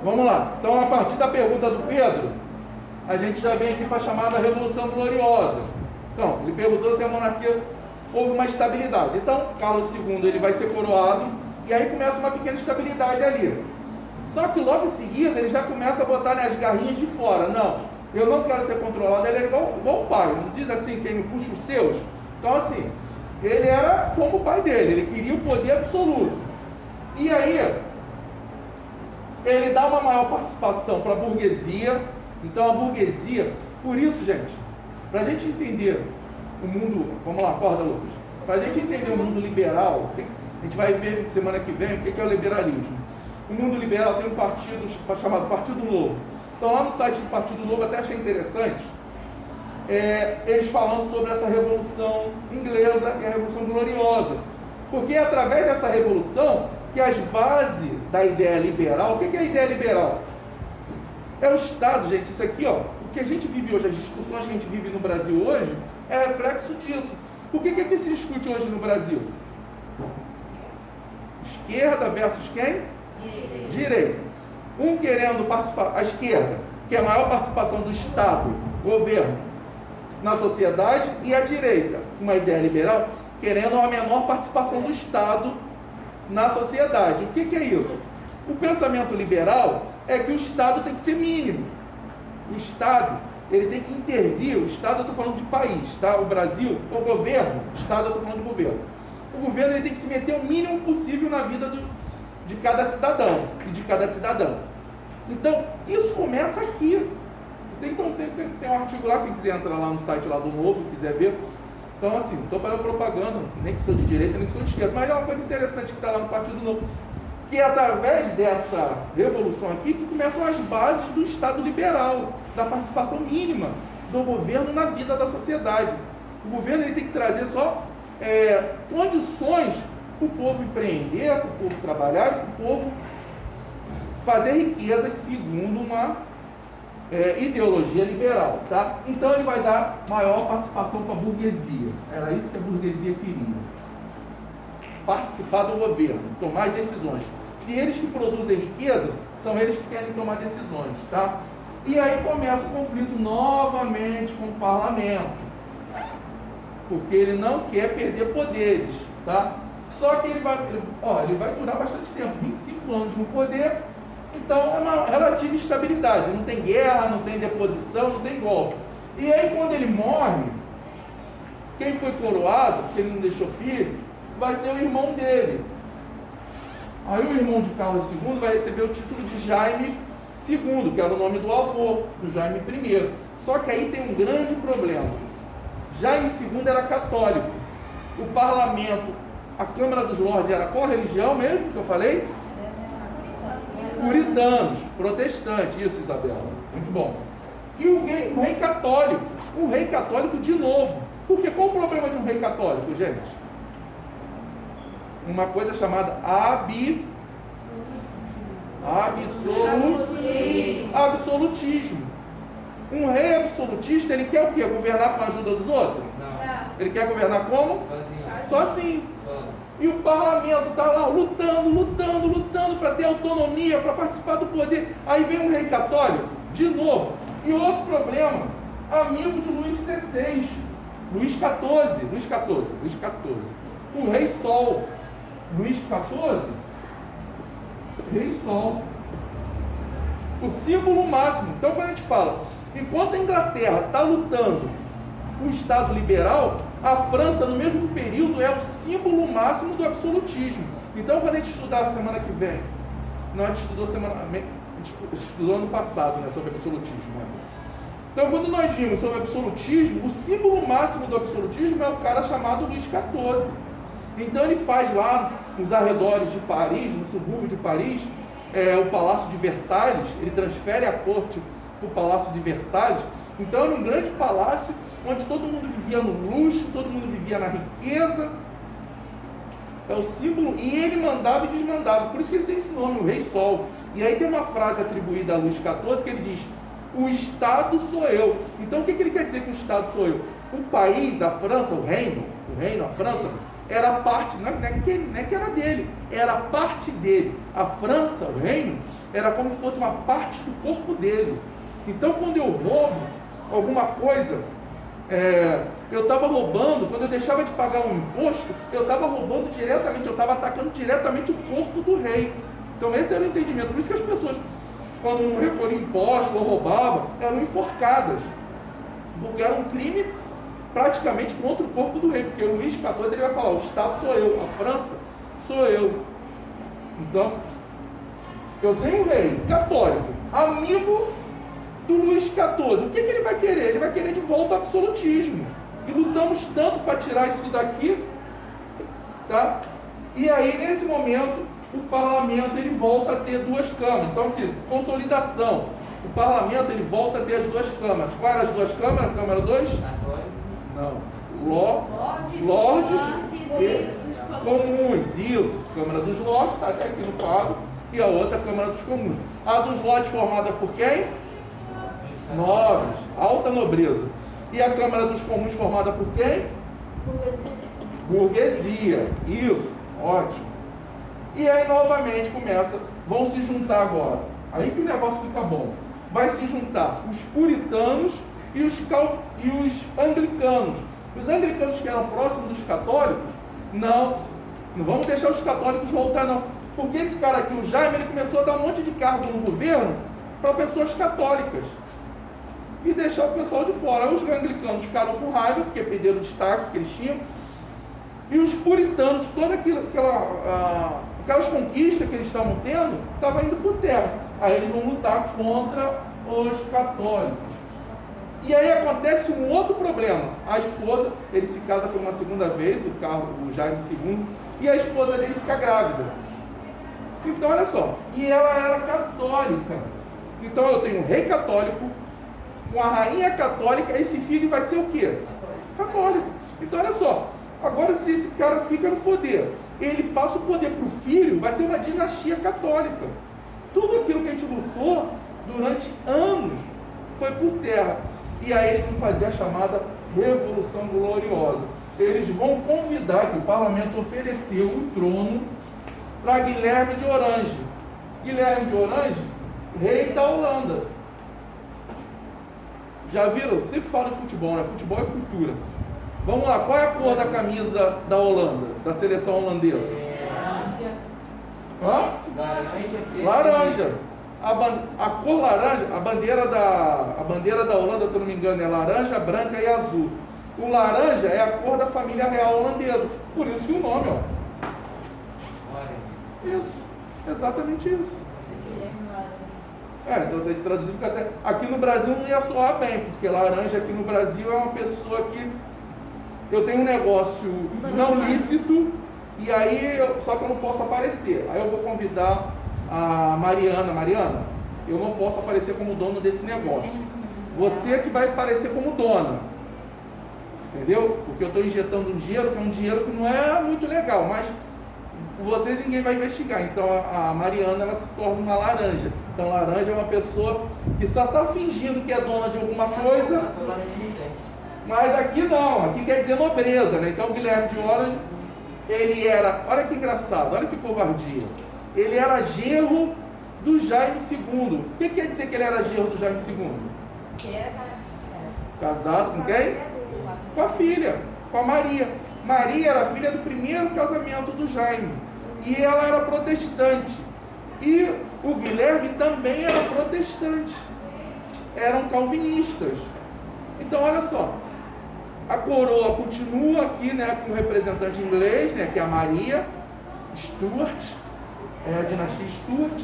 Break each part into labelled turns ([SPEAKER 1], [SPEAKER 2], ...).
[SPEAKER 1] Vamos lá. Então, a partir da pergunta do Pedro, a gente já vem aqui para a chamada Revolução Gloriosa. Então, ele perguntou se a monarquia houve uma estabilidade. Então, Carlos II ele vai ser coroado e aí começa uma pequena estabilidade ali. Só que logo em seguida ele já começa a botar as garrinhas de fora. Não, eu não quero ser controlado. Ele é igual o pai. Não diz assim, quem me puxa os seus. Então, assim, ele era como o pai dele. Ele queria o poder absoluto. E aí, ele dá uma maior participação para a burguesia. Então, a burguesia... Por isso, gente, para a gente entender o mundo... Vamos lá, acorda, Lucas. Para a gente entender o mundo liberal, a gente vai ver semana que vem o que é o liberalismo. O mundo liberal tem um partido chamado Partido Novo. Então, lá no site do Partido Novo, até achei interessante, eles falando sobre essa Revolução Inglesa e a Revolução Gloriosa. Porque é através dessa revolução que as bases da ideia liberal... O que é a ideia liberal? É o Estado, gente. Isso aqui, ó, o que a gente vive hoje, as discussões que a gente vive no Brasil hoje, é reflexo disso. Por que se discute hoje no Brasil? Esquerda versus quem? Direita. Um querendo participar, a esquerda, que é a maior participação do Estado, governo, na sociedade, e a direita, uma ideia liberal, querendo uma menor participação do Estado na sociedade. O que é isso? O pensamento liberal é que o Estado tem que ser mínimo. O Estado, ele tem que intervir. O Estado, eu estou falando de país, tá? O Brasil, o governo, o Estado, eu estou falando de governo. O governo, ele tem que se meter o mínimo possível na vida de cada cidadão e de cada cidadã. Então, isso começa aqui. Então, tem um artigo lá, quem quiser entrar lá no site lá do Novo, quiser ver. Então, assim, não estou fazendo propaganda, nem que sou de direita, nem que sou de esquerda, mas é uma coisa interessante que está lá no Partido Novo, que é através dessa revolução aqui que começam as bases do Estado liberal, da participação mínima do governo na vida da sociedade. O governo ele tem que trazer só condições para o povo empreender, para o povo trabalhar, para o povo fazer riquezas segundo uma ideologia liberal, tá? Então ele vai dar maior participação para a burguesia. Era isso que a burguesia queria. Participar do governo, tomar as decisões. Se eles que produzem riqueza, são eles que querem tomar decisões, tá? E aí começa o conflito novamente com o parlamento, porque ele não quer perder poderes, tá? Só que ele vai durar bastante tempo, 25 anos no poder, então é uma relativa estabilidade, não tem guerra, não tem deposição, não tem golpe. E aí quando ele morre, quem foi coroado, porque ele não deixou filho, vai ser o irmão dele. Aí o irmão de Carlos II vai receber o título de Jaime II, que era o nome do avô, do Jaime I. Só que aí tem um grande problema. Jaime II era católico. O parlamento, a Câmara dos Lordes era qual religião mesmo que eu falei? Puritanos, protestantes. Isso, Isabela. Muito bom. E o rei católico. O rei católico de novo. Porque qual o problema de um rei católico, gente? Uma coisa chamada absolutismo. Um rei absolutista, ele quer o quê? Governar com a ajuda dos outros? Não. Ele quer governar como? Sozinho. E o parlamento está lá lutando para ter autonomia, para participar do poder. Aí vem um rei católico, de novo. E outro problema, amigo de Luís XVI, Luís XIV. O rei Sol. Luís XIV, Rei Sol, o símbolo máximo. Então quando a gente fala, enquanto a Inglaterra está lutando com o Estado liberal, a França no mesmo período é o símbolo máximo do absolutismo. Então quando a gente estudar a semana que vem, a gente estudou ano passado, né, sobre absolutismo, né? Então quando nós vimos sobre absolutismo, o símbolo máximo do absolutismo é o cara chamado Luís XIV. Então ele faz lá nos arredores de Paris, no subúrbio de Paris, o Palácio de Versalhes. Ele transfere a corte para o Palácio de Versalhes. Então era um grande palácio onde todo mundo vivia no luxo, todo mundo vivia na riqueza. É o símbolo, e ele mandava e desmandava. Por isso que ele tem esse nome, o Rei Sol. E aí tem uma frase atribuída a Luís XIV que ele diz: o Estado sou eu. Então o que ele quer dizer que o Estado sou eu? O país, a França, o reino, a França, era parte, não é que era dele, era parte dele. A França, o reino, era como se fosse uma parte do corpo dele. Então, quando eu roubo alguma coisa, eu estava roubando, quando eu deixava de pagar um imposto, eu estava roubando diretamente, eu estava atacando diretamente o corpo do rei. Então esse era o entendimento. Por isso que as pessoas, quando não recolhiam impostos ou roubavam, eram enforcadas. Porque era um crime praticamente contra o corpo do rei. Porque o Luís XIV ele vai falar, o Estado sou eu, a França sou eu. Então, eu tenho um rei católico, amigo do Luís XIV. O que ele vai querer? Ele vai querer de volta o absolutismo. E lutamos tanto para tirar isso daqui, tá? E aí, nesse momento, o parlamento ele volta a ter duas câmaras. Então, aqui, consolidação. O parlamento ele volta a ter as duas câmaras. Quais eram as duas câmaras? Câmara 2? Não. Lordes e comuns. Isso. Câmara dos Lordes, está até aqui no quadro. E a outra, Câmara dos Comuns. A dos Lordes formada por quem? Nobres, alta nobreza. E a Câmara dos Comuns formada por quem? Burguesia. Isso, ótimo. E aí novamente vão se juntar agora. Aí que o negócio fica bom. Vai se juntar os puritanos e os anglicanos. Os anglicanos que eram próximos dos católicos, não vamos deixar os católicos voltar não. Porque esse cara aqui, o Jaime, ele começou a dar um monte de cargo no governo para pessoas católicas. E deixar o pessoal de fora. Aí os anglicanos ficaram com raiva, porque perderam o destaque que eles tinham. E os puritanos, todas aquelas conquistas que eles estavam tendo, estavam indo por terra. Aí eles vão lutar contra os católicos. E aí acontece um outro problema. A esposa, ele se casa por uma segunda vez, o Jaime II, e a esposa dele fica grávida. Então olha só, e ela era católica. Então eu tenho um rei católico, com a rainha católica, esse filho vai ser o quê? Católico. Então olha só, agora se esse cara fica no poder, ele passa o poder para o filho, vai ser uma dinastia católica. Tudo aquilo que a gente lutou durante anos foi por terra. E aí eles vão fazer a chamada Revolução Gloriosa. Eles vão convidar, que o parlamento ofereceu um trono para Guilherme de Orange. Guilherme de Orange, rei da Holanda. Já viram? Eu sempre falo de futebol, né? Futebol é cultura. Vamos lá, qual é a cor da camisa da Holanda, da seleção holandesa? Hã? Laranja. A cor laranja, a bandeira da Holanda, se eu não me engano, é laranja, branca e azul. O laranja é a cor da família real holandesa. Por isso que o nome, ó. Isso, exatamente isso. Então se a gente traduzir, fica até... Aqui no Brasil não ia soar bem, porque laranja aqui no Brasil é uma pessoa que... Eu tenho um negócio não lícito, e aí, só que eu não posso aparecer. Aí eu vou convidar a Mariana. Mariana, eu não posso aparecer como dono desse negócio. Você que vai aparecer como dona. Entendeu? Porque eu estou injetando um dinheiro, que é um dinheiro que não é muito legal, mas vocês ninguém vai investigar. Então a Mariana, ela se torna uma laranja. Então laranja é uma pessoa que só está fingindo que é dona de alguma coisa, mas aqui não, aqui quer dizer nobreza, né? Então o Guilherme de Orange, ele era, olha que engraçado, olha que covardia, ele era genro do Jaime II. O que quer dizer que ele era genro do Jaime II? Casado com quem? Com a filha, com a Maria. Maria era filha do primeiro casamento do Jaime, e ela era protestante, e o Guilherme também era protestante, eram calvinistas. Então olha só, a coroa continua aqui, né, com o representante inglês, né, que é a Maria Stuart, a dinastia Stuart.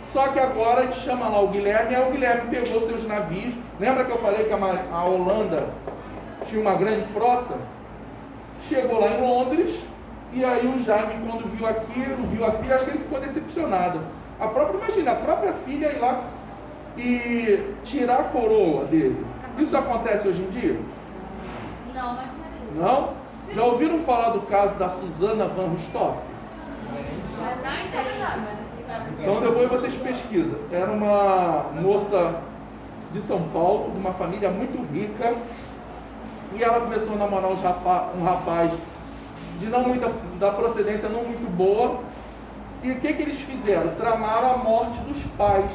[SPEAKER 1] Só que agora a gente chama lá o Guilherme, aí o Guilherme pegou seus navios. Lembra que eu falei que a Holanda tinha uma grande frota? Chegou lá em Londres, e aí o Jaime, quando viu aquilo, viu a filha, acho que ele ficou decepcionado. Imagina, a própria filha ir lá e tirar a coroa dele. Isso acontece hoje em dia?
[SPEAKER 2] Não, mas
[SPEAKER 1] não. Já ouviram falar do caso da Susana van Richthofen? Então depois vocês pesquisam. Era uma moça de São Paulo, de uma família muito rica, e ela começou a namorar um rapaz de não muita, da procedência não muito boa. E o que eles fizeram? Tramaram a morte dos pais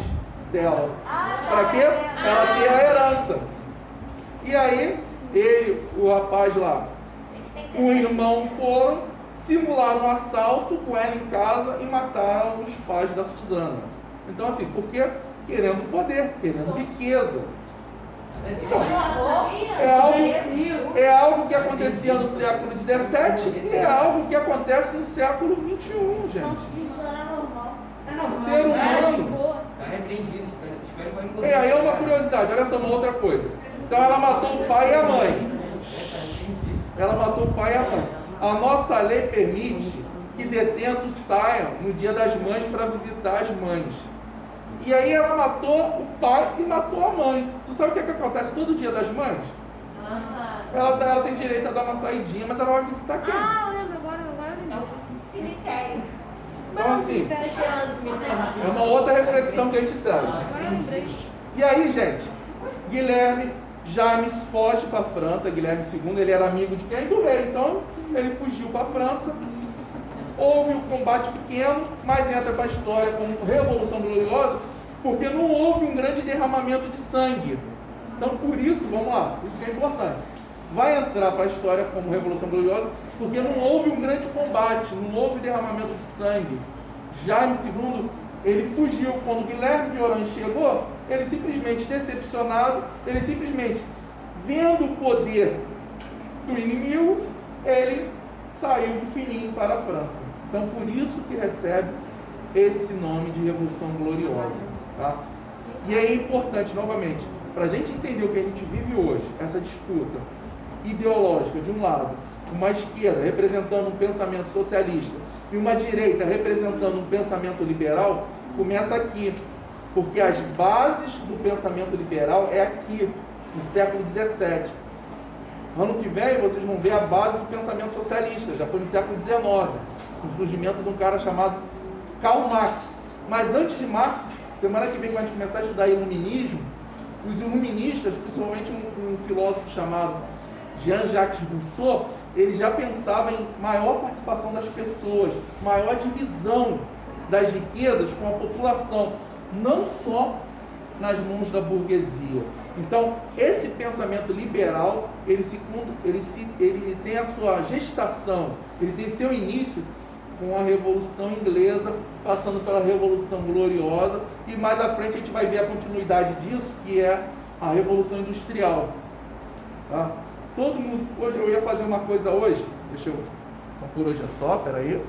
[SPEAKER 1] dela. Para quê? Ela ter a herança. E aí, ele, o rapaz lá, o irmão foram, simularam um assalto com ela em casa e mataram os pais da Susana. Então assim, porque querendo poder, querendo riqueza. Então, é algo que acontecia no século XVII e é algo que acontece no século XXI, gente. Ser humano. Aí é uma curiosidade, olha só uma outra coisa. Então ela matou o pai e a mãe. Ela matou o pai e a mãe. A nossa lei permite que detentos saiam no dia das mães para visitar as mães. E aí ela matou o pai e matou a mãe. Tu sabe o que acontece todo dia das mães? Ela tem direito a dar uma saidinha, mas ela vai visitar quem?
[SPEAKER 2] Eu lembro agora. Cemitério.
[SPEAKER 1] Então assim, é uma outra reflexão que a gente traz.
[SPEAKER 2] Agora eu lembrei.
[SPEAKER 1] E aí, gente, Guilherme Jaime foge para a França. Guilherme II, ele era amigo de quem? Do rei. Então ele fugiu para a França. Houve um combate pequeno, mas entra para a história como Revolução Gloriosa, porque não houve um grande derramamento de sangue. Então, por isso, vamos lá, isso que é importante. Vai entrar para a história como Revolução Gloriosa, porque não houve um grande combate, não houve derramamento de sangue. Jaime II, ele fugiu. Quando Guilherme de Orange chegou, ele simplesmente decepcionado, ele simplesmente vendo o poder do inimigo, ele saiu do fininho para a França. Então, por isso que recebe esse nome de Revolução Gloriosa. Tá? E é importante, novamente, para a gente entender o que a gente vive hoje, essa disputa ideológica, de um lado, uma esquerda representando um pensamento socialista e uma direita representando um pensamento liberal, começa aqui. Porque as bases do pensamento liberal é aqui, no século XVII. Ano que vem vocês vão ver a base do pensamento socialista, já foi no século XIX, com o surgimento de um cara chamado Karl Marx. Mas antes de Marx, semana que vem, quando a gente começar a estudar iluminismo, os iluministas, principalmente um filósofo chamado Jean-Jacques Rousseau, ele já pensava em maior participação das pessoas, maior divisão das riquezas com a população, não só nas mãos da burguesia. Então, esse pensamento liberal, ele tem a sua gestação, ele tem seu início com a Revolução Inglesa, passando pela Revolução Gloriosa, e mais à frente a gente vai ver a continuidade disso, que é a Revolução Industrial. Todo mundo, hoje eu ia fazer uma coisa hoje, por hoje é só, peraí.